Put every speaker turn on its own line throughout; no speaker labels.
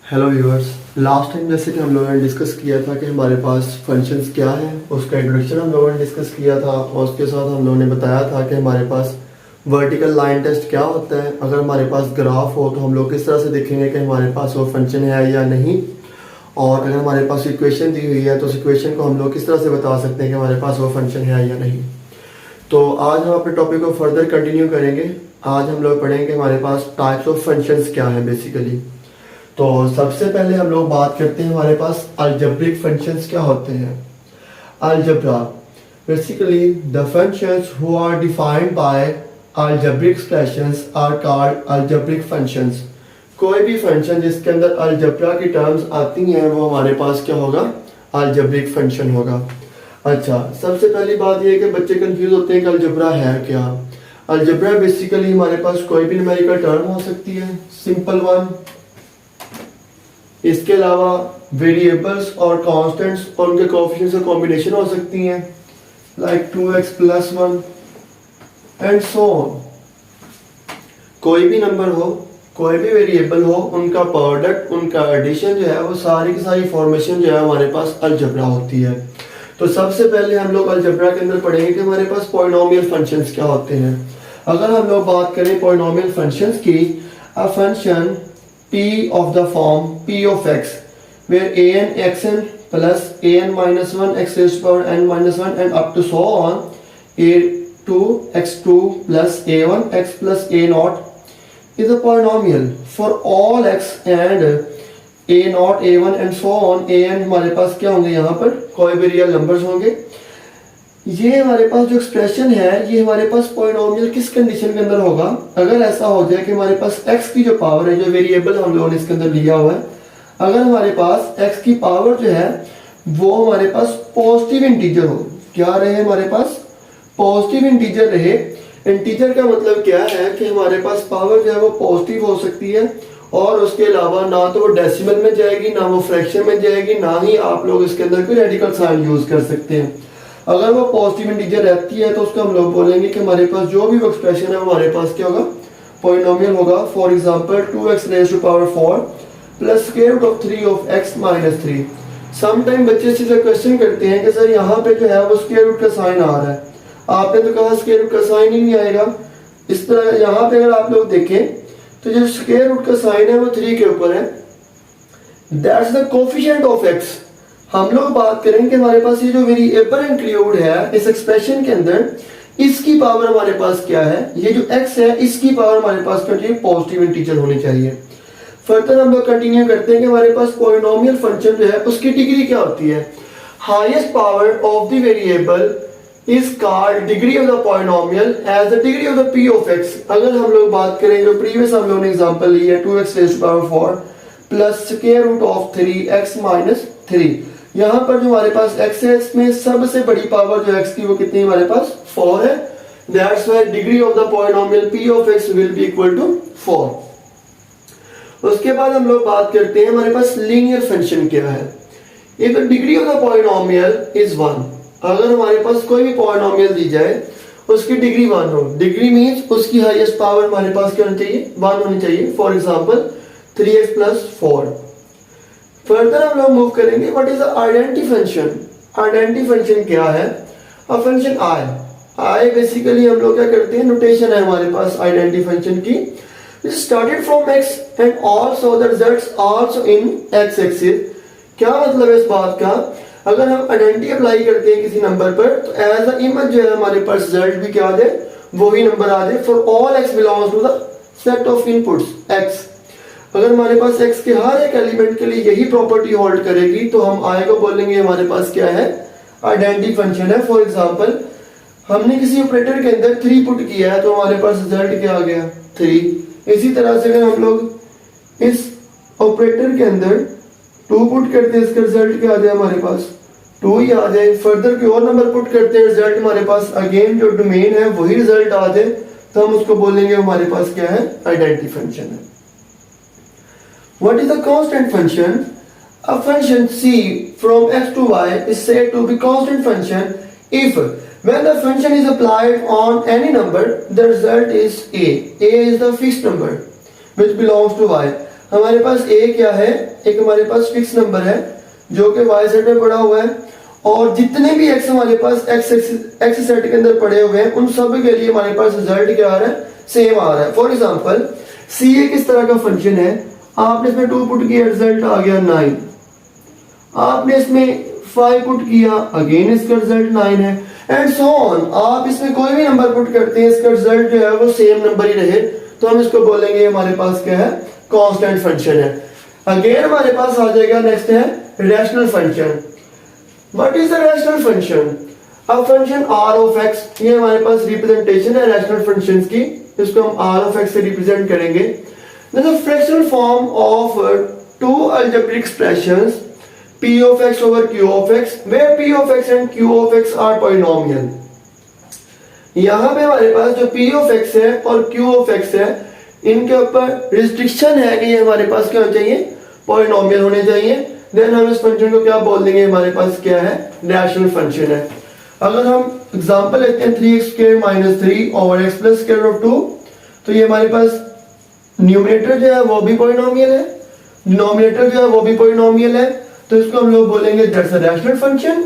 Hello viewers. Last time जैसे कि हम लोगों ने डिस्कस किया था कि हमारे पास फंक्शंस क्या है, उसका इंट्रोडक्शन हम लोगों ने डिस्कस किया था और उसके साथ हम लोगों ने बताया था कि हमारे पास वर्टिकल लाइन टेस्ट क्या होता है। अगर हमारे पास ग्राफ हो तो हम लोग किस तरह से देखेंगे कि हमारे पास वो फंक्शन है या नहीं, और अगर हमारे पास इक्वेशन दी हुई है तो उस इक्वेशन को हम लोग किस तरह से बता सकते हैं कि हमारे पास वो फंक्शन है या नहीं। तो आज हम अपने टॉपिक को फर्दर कंटिन्यू करेंगे। आज हम लोग पढ़ेंगे हमारे पास टाइप्स ऑफ फंक्शंस क्या है बेसिकली। तो सबसे पहले हम लोग बात करते हैं हमारे पास अलजेब्रिक फंक्शंस क्या होते हैं। Algebra basically the functions who are defined by algebraic expressions are called algebraic functions. कोई भी फंक्शन जिसके अंदर अलजेब्रा की टर्म्स आती हैं वो हमारे पास क्या होगा, अलजेब्रिक फंक्शन होगा। अच्छा, सबसे पहली बात यह है कि बच्चे कंफ्यूज होते हैं कि अलजेब्रा है क्या। अलजेब्रा बेसिकली हमारे पास कोई भी न्यूमेरिकल टर्म हो सकती है, सिंपल वन। इसके अलावा वेरिएबल्स और कांस्टेंट्स और उनके कोएफिशिएंट्स का कॉम्बिनेशन हो सकती हैं, like 2x + 1 and so on. कोई भी नंबर हो, कोई भी वेरिएबल हो, उनका प्रोडक्ट, उनका एडिशन जो है वो सारी की सारी फॉर्मेशन जो है हमारे पास अलजेब्रा होती है। तो सबसे पहले हम लोग अलजेब्रा के अंदर पढ़ेंगे कि हमारे पास पॉलिनोमियल फंक्शंस क्या होते हैं। अगर हम लोग बात करें पॉलिनोमियल फंक्शंस की, a function p of the form p of x where an xn plus an minus 1 x raised to power n minus 1 and up to so on a2 x2 plus a1 x plus a naught is a polynomial for all x and a naught a1 and so on an हमारे पास क्या होंगे, यहाँ पर कोई भी real numbers होंगे। ये हमारे पास जो एक्सप्रेशन है ये हमारे पास पॉलिनोमियल किस कंडीशन के अंदर होगा, अगर ऐसा हो जाए कि हमारे पास x की जो पावर है, जो वेरिएबल हम लोगों ने इसके अंदर लिया हुआ है, अगर हमारे पास x की पावर जो है वो हमारे पास पॉजिटिव इंटीजर हो। क्या रहे हमारे पास, पॉजिटिव इंटीजर रहे। इंटीजर का मतलब क्या है कि हमारे पास पावर जो है वो पॉजिटिव हो सकती है और उसके अलावा ना तो वो डेसिमल में जाएगी, ना वो फ्रैक्शन में जाएगी, ना ही आप लोग इसके अंदर कोई रेडिकल साइन यूज कर सकते हैं। अगर वो पॉजिटिव इंटीजर रहती है तो उसको हम लोग बोलेंगे कि हमारे पास जो भी एक्सप्रेशन है हमारे पास क्या होगा, पॉलिनोमियल होगा। For example 2x raised to power 4 plus square root of 3 of x minus 3। Sometime बच्चे से क्वेश्चन करते हैं कि सर यहाँ पे जो है वो स्क्वायर रूट का साइन आ रहा है, आपने तो कहा स्क्वायर रूट का साइन ही नहीं आएगा। इस तरह यहाँ पे अगर आप लोग देखें तो जो स्क्वायर रूट का साइन है वो 3 के ऊपर है, that's the coefficient of x। हम लोग बात करें कि हमारे पास ये जो वेरिएबल इंक्लूड है इस एक्सप्रेशन के अंदर, इसकी पावर हमारे पास क्या है, ये जो x है इसकी पावर हमारे पास क्या, पॉजिटिव इंटीजर होनी चाहिए। फर्दर हम लोग कंटिन्यू करते हैं कि हमारे पास पॉलिनोमियल फंक्शन जो है उसकी डिग्री क्या होती है। Highest power of the variable is called degree of the polynomial as the degree of the p of x। अगर हम लोग बात करें जो प्रीवियस हम लोगों ने एग्जांपल ली है 2x raised to power 4 plus square root of 3x minus 3, यहाँ पर जो हमारे पास x है इसमें सबसे बड़ी पावर जो x की वो कितनी हमारे पास 4 है। That's why degree of the polynomial p of x will be equal to 4। उसके बाद हम लोग बात करते हैं हमारे पास लीनियर फंक्शन क्या है। If the degree of the polynomial is 1, अगर हमारे पास कोई भी पॉलिनोमियल दी जाए उसकी डिग्री 1 हो, डिग्री मींस उसकी हाईएस्ट पावर हमारे पास क्या होनी चाहिए, 1 होनी चाहिए। For example 3x plus 4। Further हम लोग मूव करेंगे, what is the identity function. Identity function क्या है, अ फंक्शन आई बेसिकली हम लोग क्या करते हैं, नोटेशन है हमारे पास आइडेंटिटी फंक्शन की, started from x and also the results also in x axis. क्या मतलब है इस बात का, अगर हम आइडेंटिटी अप्लाई करते हैं किसी नंबर पर तो एज अ इमेज जो है हमारे पास रिजल्ट भी क्या आ जाए, वही नंबर आ जाए for all x belongs to the set of inputs x। अगर हमारे पास x के हर एक एलिमेंट के लिए यही प्रॉपर्टी होल्ड करेगी तो हम i को बोलेंगे हमारे पास क्या है, आइडेंटिटी फंक्शन है। फॉर एग्जांपल हमने किसी ऑपरेटर के अंदर 3 पुट किया है तो हमारे पास रिजल्ट क्या आ गया, 3। इसी तरह से अगर हम लोग इस ऑपरेटर के अंदर 2 पुट करते हैं, इसका रिजल्ट क्या आ जाए हमारे पास 2 ही आ जाए। फर्दर कोई और नंबर पुट करते हैं, रिजल्ट हमारे पास अगेन जो डोमेन है वही रिजल्ट आ जाए तो हम उसको बोलेंगे हमारे पास क्या है, आइडेंटिटी फंक्शन है। What is a constant function? A function c from x to y is said to be constant function if when the function is applied on any number the result is a. A is the fixed number which belongs to y. हमारे पास a क्या है, एक हमारे पास fix number है जो कि y set में पड़ा हुआ है, और जितने भी x हमारे पास x सेट के अंदर पड़े हुए हैं उन सब के लिए हमारे पास रिजल्ट क्या आ रहा है, सेम आ रहा है। फॉर एग्जांपल c एक इस तरह का फंक्शन है, आपने इसमें 2 पुट किया, रिजल्ट आ गया 9, आपने इसमें 5 पुट किया, अगेन इसका रिजल्ट 9 है, एंड सो ऑन। आप इसमें कोई भी नंबर पुट करते हैं, इसका रिजल्ट जो है वो सेम नंबर ही रहे, तो हम इसको बोलेंगे हमारे पास क्या है, कांस्टेंट फंक्शन है। अगेन हमारे पास आ जाएगा, नेक्स्ट है rational function. What is the rational function? A function r of x, ये हमारे पास रिप्रेजेंटेशन है रैशनल फंक्शंस की, इसको हम r ऑफ x से रिप्रेजेंट करेंगे। The fractional form of two algebraic expressions p of x over q of x where p of x and q of x are polynomial। यहां पे हमारे पास जो p of x है और q of x है, इनके ऊपर रिस्ट्रिक्शन है कि ये हमारे पास क्या होना चाहिए, पॉलिनोमियल होने चाहिए। देन हम इस फंक्शन को क्या बोल देंगे, हमारे पास क्या है, रैशनल फंक्शन है। अगर हम एग्जांपल लेते हैं 3x² - 3 over x plus square root of 2, तो ये हमारे पास न्यूमरेटर जो है वो भी पॉलिनोमियल है, डिनोमिनेटर जो है वो भी पॉलिनोमियल है, तो इसको हम लोग बोलेंगे दैट्स अ रैशनल फंक्शन।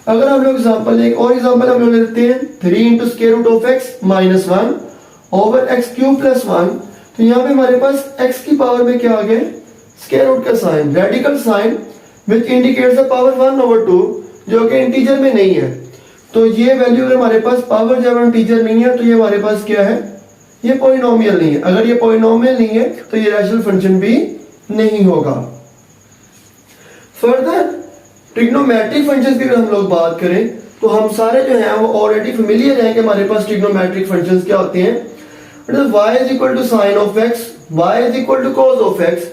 अगर हम लोग एग्जांपल एक और एग्जांपल हम लोग लेते हैं 3 × square root of x - 1 over x³ + 1, तो यहाँ पे हमारे पास x की पावर में क्या आ गया, स्क्वायर रूट का sign, radical sign which indicates the power 1/2, जो कि इंटीजर में नहीं है। तो ये वैल्यू अगर हमारे पास पावर जब इंटीजर नहीं है तो ये हमारे पास क्या है, ये पॉलिनोमियल नहीं है। अगर ये पॉलिनोमियल नहीं है तो ये रैशनल फंक्शन भी नहीं होगा। फर्दर ट्रिग्नोमेट्रिक फंक्शंस की अगर हम लोग बात करें तो हम सारे जो हैं वो ऑलरेडी फेमिलियर हैं कि हमारे पास ट्रिग्नोमेट्रिक फंक्शंस क्या होते हैं। मतलब y = sin of x, y = cos of x।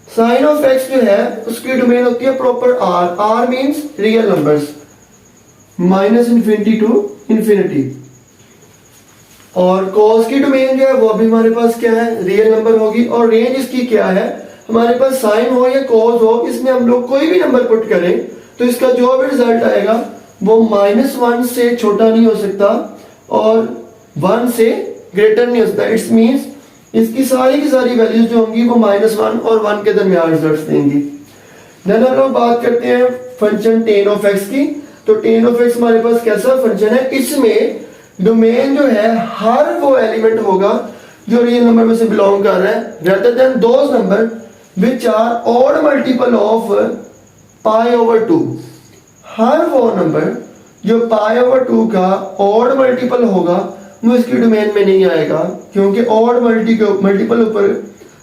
sin of x जो है उसकी डोमेन होती है proper r, r means real numbers, -∞ to ∞। और cos की डोमेन जो है वो भी हमारे पास क्या है, रियल नंबर होगी, और रेंज इसकी क्या है, हमारे पास साइन हो या कॉस हो, इसमें हम लोग कोई भी नंबर पुट करें तो इसका जो भी रिजल्ट आएगा वो -1 से छोटा नहीं हो सकता और 1 से ग्रेटर नहीं हो सकता। इट्स मींस इसकी सारी की सारी वैल्यूज जो होंगी वो -1 और 1 के दरमियान रिजल्ट्स देंगी। देन हम लोग बात करते हैं फंक्शन tan of x की। तो tan of x हमारे पास कैसा फंक्शन है, इसमें डोमेन जो है हर वो एलिमेंट होगा जो रियल नंबर में से बिलोंग कर रहा है, rather than those number which are odd multiple of π/2। हर वो नंबर जो π/2 का odd multiple होगा वो इसकी डोमेन में नहीं आएगा, क्योंकि odd मल्टीपल ऊपर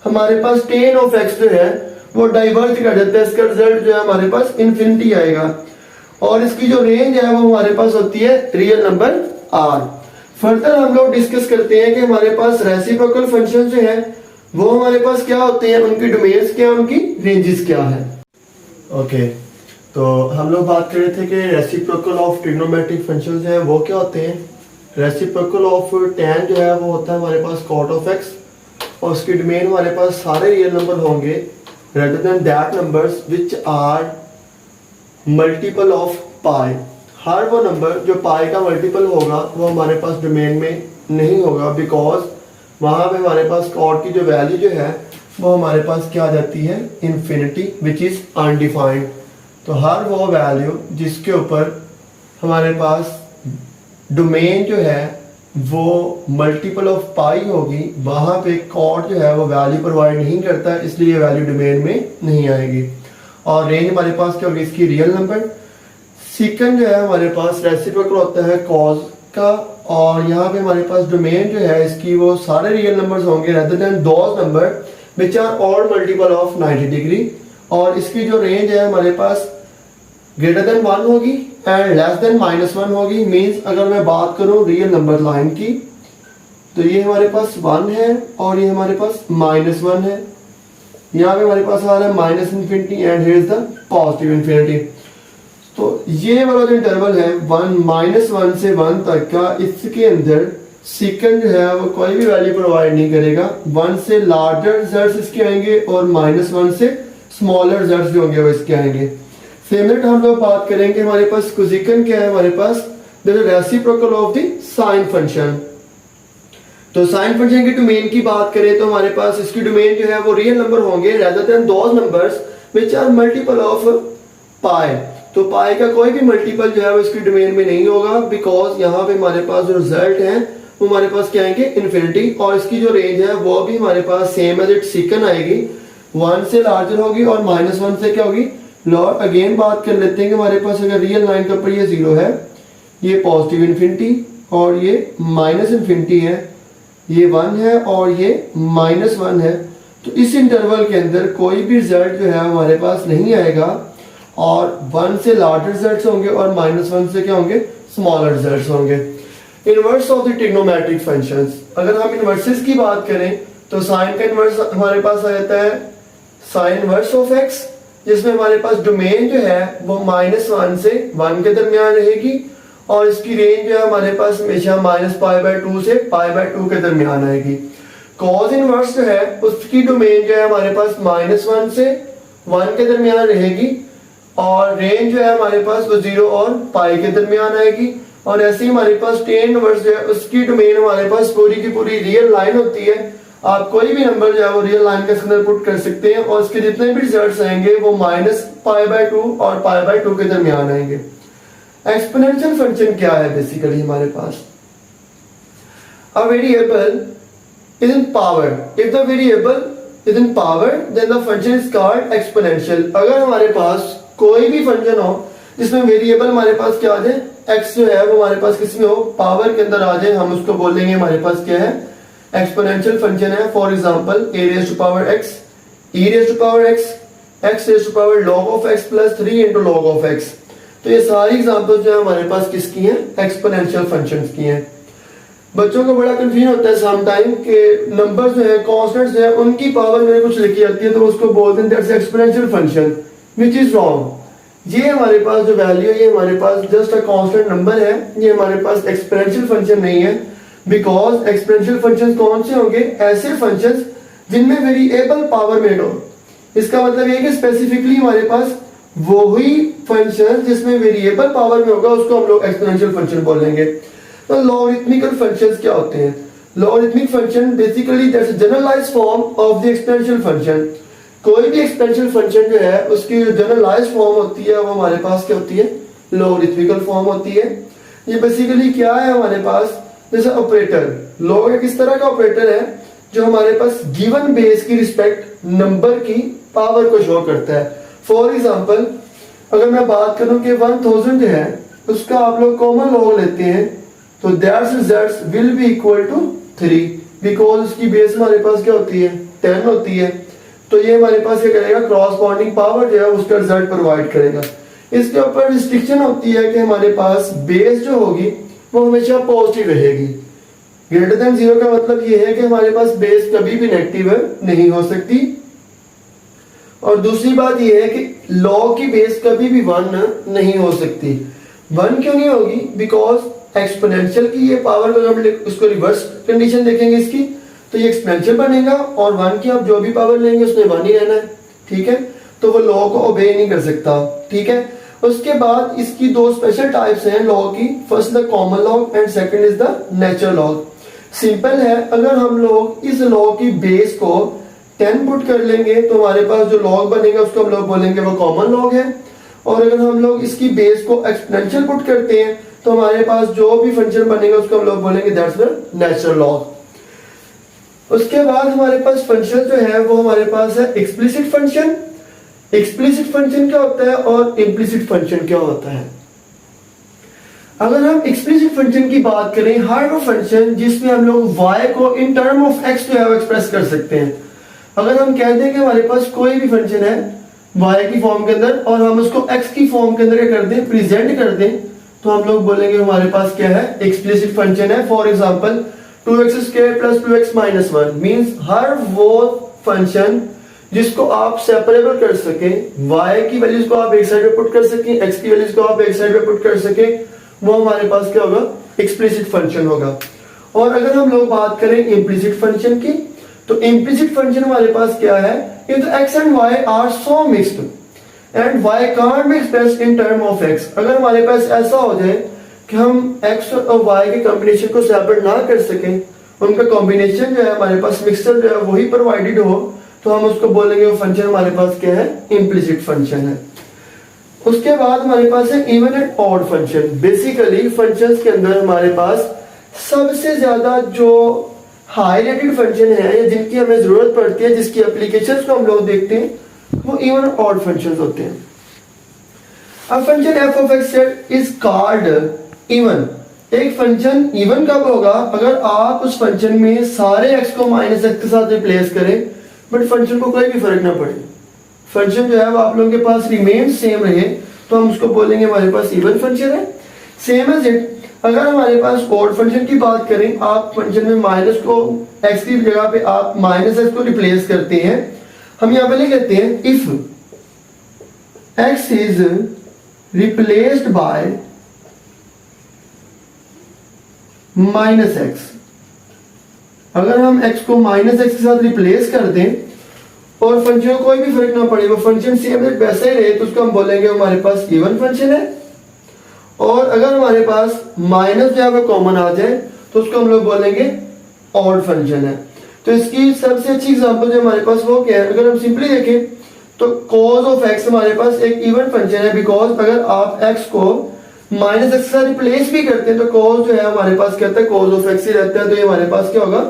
हमारे पास tan of x जो है वो डाइवर्ज कर देता है, इसका रिजल्ट जो है हमारे पास इन्फिनिटी आएगा, और इसकी जो रेंज है वो हमारे पास होती है रियल नंबर r। फर्दर हम लोग डिस्कस करते हैं कि हमारे पास रेसिप्रोकल फंक्शन जो है वो हमारे पास क्या होते हैं, उनकी डोमेन्स क्या, उनकी रेंजेस क्या है। ओके, तो हम लोग बात कर रहे थे कि रेसिप्रोकल ऑफ ट्रिग्नोमेट्रिक फंक्शंस जो है वो क्या होते हैं। रेसिप्रोकल ऑफ tan जो है वो होता है हमारे पास cot of x, और उसकी डोमेन हमारे पास सारे रियल नंबर होंगे rather than that numbers which are multiple of pi। हर वो नंबर जो पाई का मल्टीपल होगा वो हमारे पास डोमेन में नहीं होगा, बिकॉज वहां पे हमारे पास कॉट की जो वैल्यू जो है वो हमारे पास क्या आ जाती है, इन्फिनिटी, विच इज अनडिफाइंड। तो हर वो वैल्यू जिसके ऊपर हमारे पास डोमेन जो है वो मल्टीपल ऑफ पाई होगी, वहां पे कॉट जो है वो वैल्यू प्रोवाइड नहीं करता, इसलिए वैल्यू डोमेन में नहीं आएगी। और रेंज हमारे पास क्या होगी, इसकी रियल नंबर। सेकंड जो है हमारे पास रेसिप्रोकल होता है कॉज का, और यहाँ पे हमारे पास डोमेन जो है इसकी वो सारे रियल नंबर्स होंगे rather than those number which are odd multiple of 90 degree, और इसकी जो रेंज है हमारे पास ग्रेटर देन 1 होगी एंड लेस देन -1 होगी। मींस अगर मैं बात करूं रियल नंबर लाइन की तो ये हमारे पास 1 है और ये हमारे पास -1 है, यहाँ पे हमारे पास आ रहा है -∞ and here is the positive infinity. तो ये वाला जो इंटरवल है 1 से 1 तक का, इसके अंदर सेकंड जो है वो कोई भी वैल्यू प्रोवाइड नहीं करेगा। 1 से लार्जर रिजल्ट्स इसके आएंगे और -1 से स्मॉलर रिजल्ट्स जो होंगे वो इसके आएंगे। सेम हम लोग बात करेंगे हमारे पास कोसेकंड क्या है, हमारे पास the reciprocal of the sine function. तो साइन फंक्शन के डोमेन की बात करें तो हमारे पास इसकी डोमेन जो है वो रियल नंबर होंगे rather than those numbers which are multiple of pi. तो पाई का कोई भी मल्टीपल जो है वो इसकी डोमेन में नहीं होगा, बिकॉज यहाँ पे हमारे पास जो रिजल्ट है वो हमारे पास क्या आएंगे इन्फिनिटी, और इसकी जो रेंज है वो भी हमारे पास सेम एज इट सीकन आएगी, 1 से लार्जर होगी और -1 से क्या होगी लॉर। अगेन बात कर लेते हैं कि हमारे पास अगर रियल लाइन का ऊपर ये 0 है, ये पॉजिटिव इन्फिनिटी और ये माइनस इन्फिनिटी है, ये 1 है और ये -1 है, तो इस इंटरवल के अंदर कोई भी रिजल्ट जो है हमारे पास नहीं आएगा, और 1 से लार्जर रिजल्ट्स होंगे और -1 से क्या होंगे स्मॉलर रिजल्ट्स होंगे। Inverse of the trigonometric functions, अगर हम इनवर्सेस की बात करें तो साइन का इनवर्स हमारे पास आ जाता है साइन इनवर्स ऑफ x, जिसमें हमारे पास डोमेन जो है वो -1 से 1 के दरमियान रहेगी, और इसकी रेंज जो है हमारे पास हमेशा -π/2 से π/2 के दरमियान आएगी। कॉज इनवर्स जो है उसकी डोमेन जो है हमारे पास -1 से 1 के दरमियान रहेगी, और रेंज जो है हमारे पास वो 0 और पाई के दरमियान आएगी। और ऐसे ही हमारे पास टेन इनवर्स जो है उसकी डोमेन हमारे पास पूरी की पूरी रियल लाइन होती है। आप कोई भी नंबर जो है वो रियल लाइन के अंदर पुट कर सकते हैं, और इसके जितने भी रिजल्ट्स आएंगे वो -π/2 और π/2 के दरमियान आएंगे। एक्सपोनेंशियल फंक्शन क्या है बेसिकली हमारे पास, a variable is in power, if the variable is in power then the function is called exponential. अगर हमारे पास कोई भी फंक्शन हो जिसमें वेरिएबल हमारे पास क्या आ जाए x जो है वो हमारे पास किसमें हो पावर के अंदर आ जाए, हम उसको बोलेंगे हमारे पास क्या है एक्सपोनेंशियल फंक्शन है। For example a raised to power x, e raised to power x, x raised to power log of x plus 3 into log of x। तो ये सारी एग्जांपल जो है हमारे पास किसकी हैं एक्सपोनेंशियल फंक्शंस की हैं। बच्चों को बड़ा कंफ्यूजन होता है सम टाइम के नंबर जो है कांस्टेंट्स जो है उनकी पावर में कुछ लिखी जाती है तो उसको बोलते हैं that's exponential function, which is wrong. ये हमारे पास जो वैल्यू है ये हमारे पास जस्ट अ कांस्टेंट नंबर है, ये हमारे पास एक्सपोनेंशियल फंक्शन नहीं है, बिकॉज एक्सपोनेंशियल फंक्शंस कौन से होंगे ऐसे फंक्शंस जिनमें वेरिएबल पावर में हो। इसका मतलब ये कि स्पेसिफिकली हमारे पास वही फंक्शन जिसमें वेरिएबल पावर में होगा उसको हम लोग एक्सपोनेंशियल फंक्शन बोलेंगे। तो लॉगरिथमिकल फंक्शंस क्या होते हैं, logarithmic function basically that's a generalized form of the exponential function. कोई भी एक्सपोनेंशियल फंक्शन जो है उसकी जो जनरलाइज्ड फॉर्म होती है वो हमारे पास क्या होती है लॉगरिथमिकल फॉर्म होती है। ये बेसिकली क्या है हमारे पास जैसे ऑपरेटर, लॉग एक इस तरह का ऑपरेटर है जो हमारे पास गिवन बेस की रिस्पेक्ट नंबर की पावर को शो करता है। फॉर एग्जांपल अगर मैं बात करूं कि 1000 जो है उसका आप लोग कॉमन लॉग लेते हैं तो that's results will be equal to 3, because उसकी बेस हमारे पास क्या होती है 10 होती है। तो ये हमारे पास क्या करेगा क्रॉसपॉन्डिंग पावर जो है उसका रिजल्ट प्रोवाइड करेगा। इसके ऊपर रिस्ट्रिक्शन होती है कि हमारे पास बेस जो होगी वो हमेशा पॉजिटिव रहेगी। ग्रेटर देन 0 का मतलब ये है कि हमारे पास बेस कभी भी नेगेटिव नहीं हो सकती। और दूसरी बात ये है कि लॉग की बेस कभी भी 1 नहीं हो सकती। 1 क्यों नहीं होगी, बिकॉज एक्सपोनेंशियल की ये पावर को हम उसको रिवर्स कंडीशन देखेंगे इसकी तो ये एक्सपोनेंशियल बनेगा और 1 की आप जो भी पावर लेंगे उसमें 1 ही रहना है, ठीक है। तो वो लॉ को ओबे नहीं कर सकता, ठीक है। उसके बाद इसकी दो स्पेशल टाइप्स हैं लॉ की, first the common log and second is the natural log. Simple है, अगर हम लोग इस लॉ की बेस को 10 पुट कर लेंगे तो हमारे पास जो लॉग बनेगा उसको हम लोग बोलेंगे वो कॉमन लॉग है। और अगर हम लोग इसकी बेस को एक्सपोनेंशियल पुट करते हैं तो हमारे पास जो भी फंक्शन बनेगा उसको हम लोग बोलेंगे दैट्स द नेचुरल लॉग। उसके बाद हमारे पास फंक्शन जो है वो हमारे पास है एक्सप्लिसिट फंक्शन। एक्सप्लिसिट फंक्शन क्या होता है और इम्प्लिसिट फंक्शन क्या होता है। अगर हम एक्सप्लिसिट फंक्शन की बात करें, हर वो फंक्शन जिसमें हम लोग y को इन टर्म ऑफ x जो है एक्सप्रेस कर सकते हैं। अगर हम कह दें कि हमारे पास कोई भी फंक्शन है y की फॉर्म के अंदर और हम उसको x की फॉर्म के अंदर कर दें, प्रेजेंट कर दें, तो हम लोग बोलेंगे हमारे पास क्या है एक्सप्लिसिट फंक्शन है। For example 2x² + 2x - 1 means हर वो फंक्शन जिसको आप सेपरेबल कर सके, y की वैल्यूज को आप एक साइड पे पुट कर सके, x की वैल्यूज को आप एक साइड पे पुट कर सके, वो हमारे पास क्या होगा एक्सप्लिसिट फंक्शन होगा। और अगर हम लोग बात करें इम्प्लिसिट फंक्शन की, तो इम्प्लिसिट फंक्शन हमारे पास क्या है, if x and y are so mixed and y can't be expressed in term of x। अगर हमारे पास ऐसा हो जाए कि हम x और y के कॉम्बिनेशन को सेपरेट ना कर सकें उनका कॉम्बिनेशन जो है हमारे पास मिक्सचर जो है वही प्रोवाइडेड हो तो हम उसको बोलेंगे वो फंक्शन हमारे पास क्या है, इम्प्लिसिट फंक्शन है। उसके बाद हमारे पास है even and odd function. Basically functions के अंदर हमारे पास सबसे ज्यादा जो हाई रेटेड फंक्शन है या जिनकी हमें जरूरत पड़ती है, जिसकी एप्लीकेशंस को हम लोग देखते हैं, वो इवन और ऑड फंक्शंस होते हैं। अब function F of x is called even. एक फंक्शन इवन कब होगा, अगर आप उस फंक्शन में सारे एक्स को माइनस एक्स के साथ रिप्लेस करें बट फंक्शन को कोई भी फर्क ना पड़े, फंक्शन जो है वो आप लोगों के पास रिमेन सेम रहे, तो हम उसको बोलेंगे हमारे पास इवन फंक्शन है। सेम एज इट अगर हमारे पास ऑड फंक्शन की बात करें, आप फंक्शन में माइनस को एक्स की जगह पे आप माइनस एक्स को रिप्लेस करते हैं। हम यहाँ पे लिख लेते हैं if x is replaced by minus x. अगर हम एक्स को माइनस एक्स के साथ रिप्लेस कर दें और फंक्शन को कोई भी फर्क ना पड़े, वो फंक्शन सेम वैसे ही रहे, तो उसको हम बोलेंगे हमारे पास इवन फंक्शन है। और अगर हमारे पास माइनस जो है वो कॉमन आ जाए तो उसको हम लोग बोलेंगे ऑड फंक्शन है। तो इसकी सबसे अच्छी एग्जांपल जो हमारे पास वो क्या है, अगर हम सिंपली देखें तो cos ऑफ x हमारे पास एक इवन फंक्शन है, बिकॉज अगर आप x को माइनस एक्स से रिप्लेस भी करते हैं तो cos जो है हमारे पास क्या रहता है, cos ऑफ x ही रहता है, तो ये हमारे पास क्या होगा,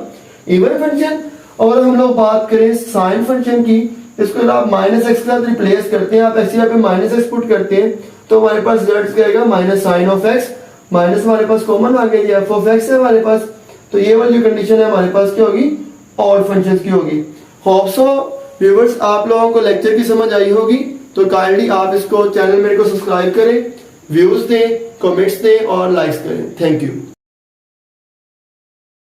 इवन फंक्शन। और हम लोग बात करें साइन फंक्शन की, इसको अगर आप माइनस एक्स के साथ रिप्लेस करते हैं, आप एक्स यहाँ पे माइनस एक्स पुट करते हैं तो हमारे पास रिजल्ट क्या आएगा, minus sign of x. Minus हमारे पास कॉमन आ गया, एफ ऑफ एक्स है हमारे पास, तो ये वाली जो कंडीशन है हमारे पास क्या होगी, ऑड फंक्शंस की होगी। होप सो व्यूअर्स आप लोगों को लेक्चर की समझ आई होगी, तो काइंडली आप इसको चैनल मेरे को सब्सक्राइब करें, व्यूज दें, कमेंट्स दें और लाइक्स करें। Thank you.